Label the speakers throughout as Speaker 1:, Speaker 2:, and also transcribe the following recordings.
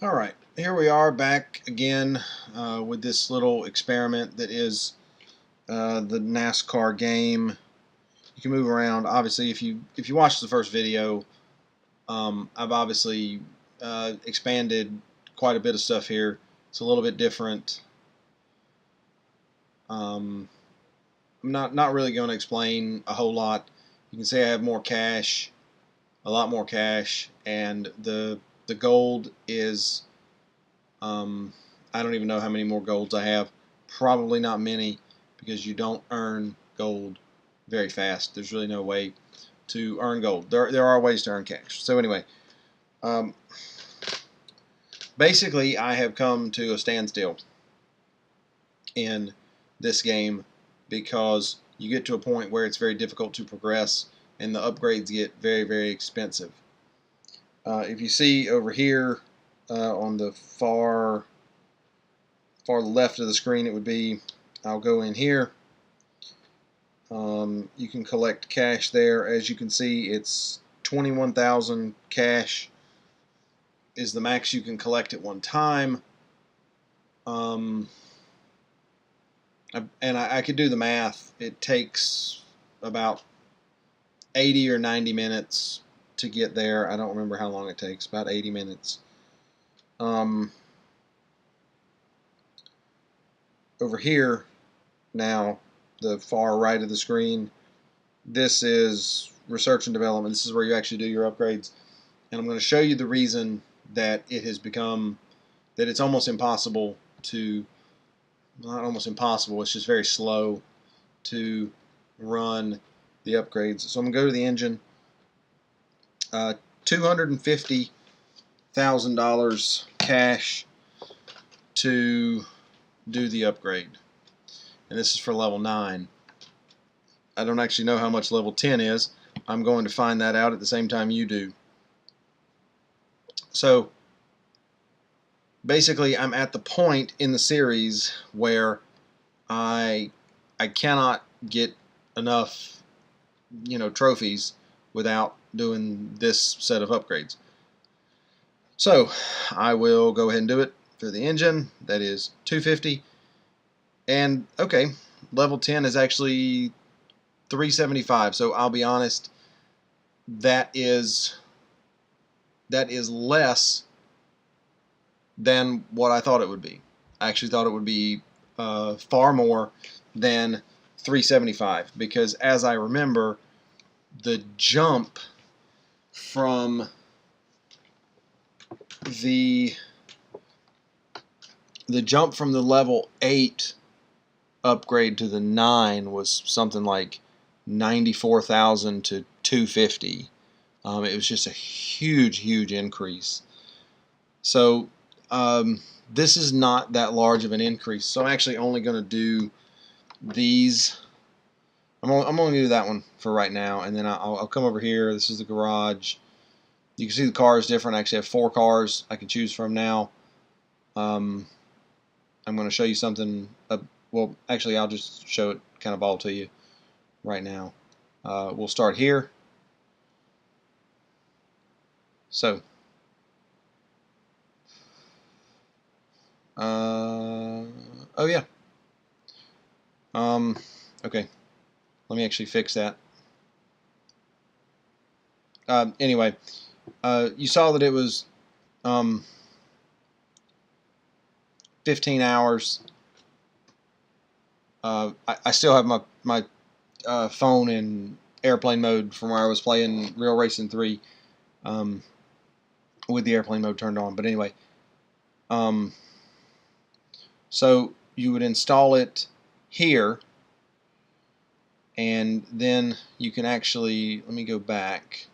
Speaker 1: Alright, here we are back again with this little experiment that is the NASCAR game. You can move around. Obviously, if you watched the first video, I've obviously expanded quite a bit of stuff here. It's a little bit different. I'm not really going to explain a whole lot. You can see I have more cash, a lot more cash, and the gold is I don't even know how many more golds I have. Probably not many, because you don't earn gold very fast. There's really no way to earn gold. There are ways to earn cash. So anyway, basically I have come to a standstill in this game because you get to a point where it's very difficult to progress and the upgrades get very expensive. If you see over here on the far left of the screen, it would be, I'll go in here. You can collect cash there. As you can see, it's 21,000 cash is the max you can collect at one time. And I could do the math. It takes about 80 or 90 minutes to get there. I don't remember how long it takes. About 80 minutes. Over here now, the far right of the screen, this is research and development. This is where you actually do your upgrades, and I'm going to show you the reason that it has become that it's almost impossible to, not almost impossible, it's just very slow to run the upgrades. So I'm going to go to the engine. $250,000 cash to do the upgrade, and this is for level 9. I don't actually know how much level 10 is. I'm going to find that out at the same time you do. So basically I'm at the point in the series where I cannot get enough trophies without doing this set of upgrades. So I will go ahead and do it for the engine. That is 250, and okay, level 10 is actually 375. So I'll be honest, that is less than what I thought it would be. I actually thought it would be far more than 375, because as I remember, the jump from the level 8 upgrade to the 9 was something like 94,000 to 250. It was just a huge increase. So this is not that large of an increase. So I'm actually only going to do these. I'm only going to do that one for right now, and then I'll come over here. This is the garage. You can see the car is different. I actually have 4 cars I can choose from now. I'm going to show you something. Well, actually, I'll just show it kind of all to you right now. We'll start here. So, oh yeah. Okay. Let me actually fix that. Anyway, you saw that it was 15 hours. I still have my phone in airplane mode from where I was playing Real Racing 3 with the airplane mode turned on. But anyway, so you would install it here, and then you can actually, let me go back.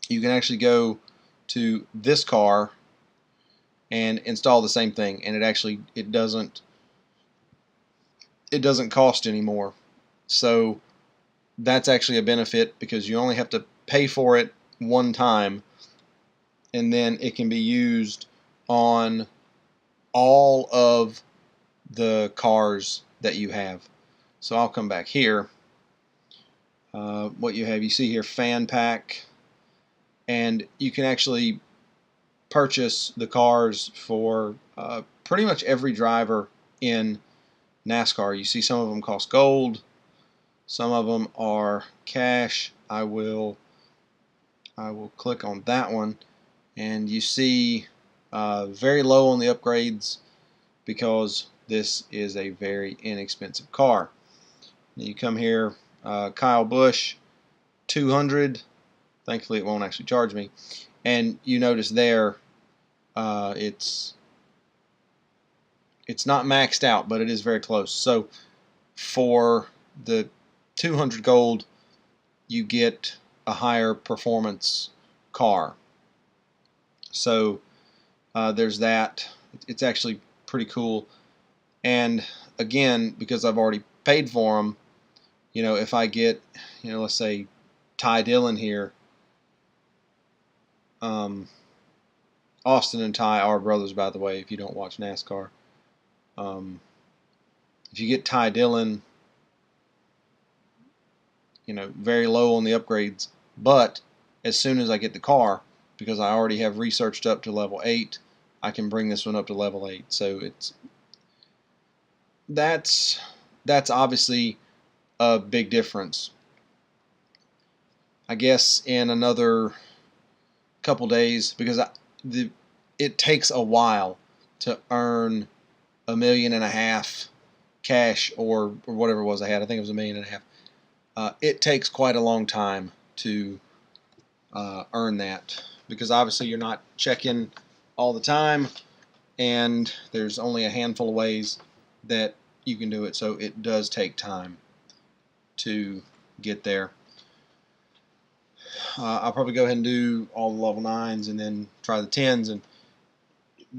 Speaker 1: You can actually go to this car and install the same thing, and it doesn't cost anymore. So that's actually a benefit, because you only have to pay for it one time, and then it can be used on all of the cars that you have. So I'll come back here. What you have, you see here, fan pack, and you can actually purchase the cars for pretty much every driver in NASCAR. You see some of them cost gold, some of them are cash. I will click on that one, and you see very low on the upgrades because this is a very inexpensive car. You come here, Kyle Busch, 200. Thankfully, it won't actually charge me. And you notice there, it's not maxed out, but it is very close. So for the 200 gold, you get a higher performance car. So there's that. It's actually pretty cool. And again, because I've already paid for them, you know, if I get, you know, let's say Ty Dillon here, Austin and Ty are brothers, by the way, if you don't watch NASCAR. If you get Ty Dillon, you know, very low on the upgrades, but as soon as I get the car, because I already have researched up to level 8, I can bring this one up to level 8. So that's obviously a big difference. I guess in another couple days, because it takes a while to earn $1.5 million cash or whatever it was I had. I think it was $1.5 million. It takes quite a long time to earn that, because obviously you're not checking all the time, and there's only a handful of ways that you can do it, so it does take time to get there. I'll probably go ahead and do all the level 9s and then try the 10s and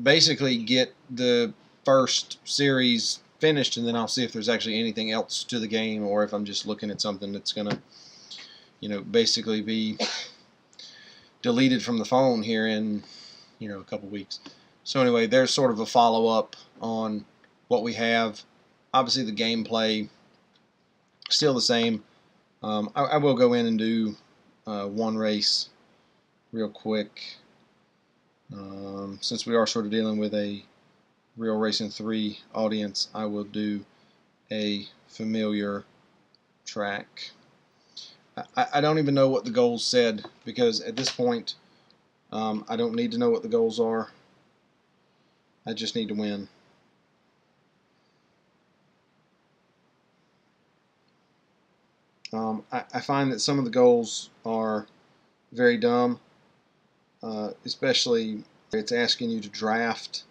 Speaker 1: basically get the first series finished, and then I'll see if there's actually anything else to the game, or if I'm just looking at something that's gonna, you know, basically be deleted from the phone here in, you know, a couple weeks. So anyway, there's sort of a follow-up on what we have. Obviously the gameplay still the same. I will go in and do one race real quick, since we are sort of dealing with a Real Racing 3 audience. I will do a familiar track. I don't even know what the goals said, because at this point I don't need to know what the goals are. I just need to win. I find that some of the goals are very dumb, especially it's asking you to draft.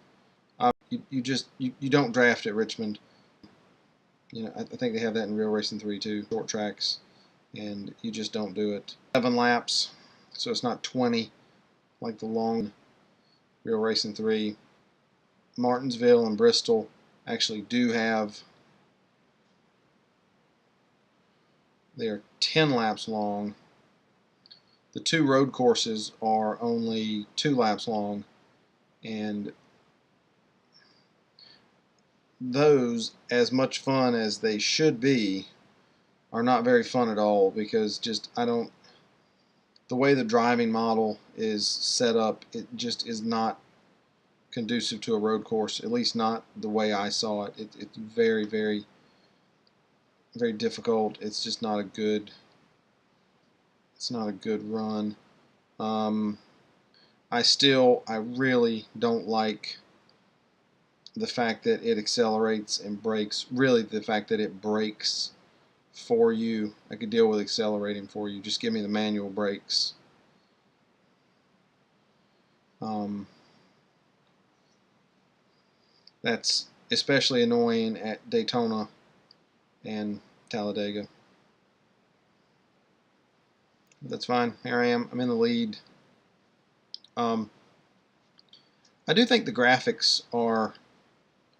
Speaker 1: You don't draft at Richmond. You know, I think they have that in Real Racing 3 too, short tracks, and you just don't do it. 7 laps, so it's not 20 like the long Real Racing 3. Martinsville and Bristol actually do have, they are 10 laps long. The 2 road courses are only 2 laps long, and those, as much fun as they should be, are not very fun at all, because just the way the driving model is set up, it just is not conducive to a road course, at least not the way I saw it. It's very, very, very difficult. It's just not a good, it's not a good run. I really don't like the fact that it accelerates and brakes. Really, the fact that it brakes for you. I could deal with accelerating for you. Just give me the manual brakes. That's especially annoying at Daytona and Talladega. That's fine. Here I am. I'm in the lead. I do think the graphics are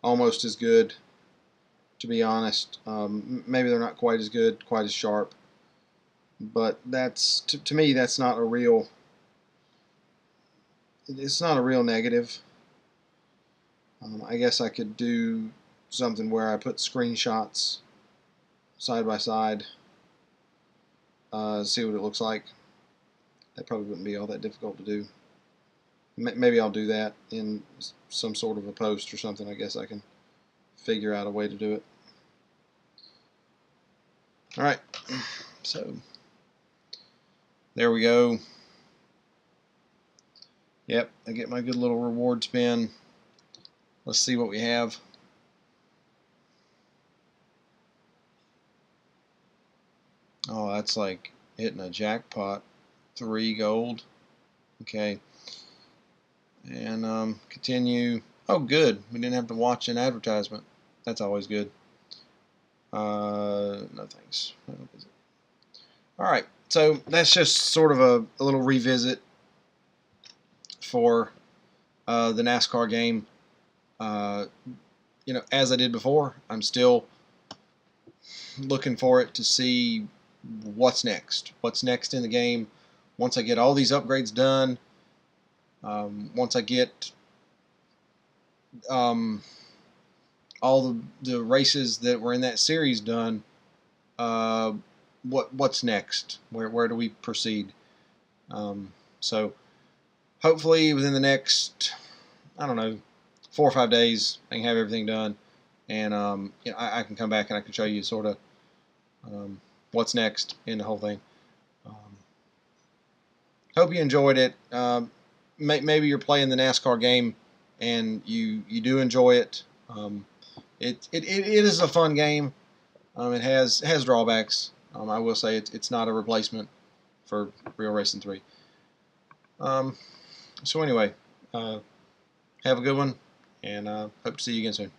Speaker 1: almost as good, to be honest. Maybe they're not quite as good, quite as sharp, but that's to me, that's not a real, it's not a real negative. I guess I could do something where I put screenshots side by side, see what it looks like. That probably wouldn't be all that difficult to do. Maybe I'll do that in some sort of a post or something. I guess I can figure out a way to do it. Alright, so there we go. Yep, I get my good little reward spin. Let's see what we have. Oh, that's like hitting a jackpot. 3 gold. Okay. And continue. Oh, good. We didn't have to watch an advertisement. That's always good. No thanks. Alright, so that's just sort of a little revisit for the NASCAR game. You know, as I did before, I'm still looking for it to see what's next. What's next in the game. Once I get all these upgrades done, once I get all the races that were in that series done, what's next? Where do we proceed? So hopefully within the next, I don't know, 4 or 5 days, I can have everything done, and you know, I can come back and I can show you sort of what's next in the whole thing. Hope you enjoyed it. Maybe you're playing the NASCAR game and you do enjoy it. It is a fun game. It has drawbacks. I will say it's not a replacement for Real Racing 3. So anyway, have a good one, and hope to see you again soon.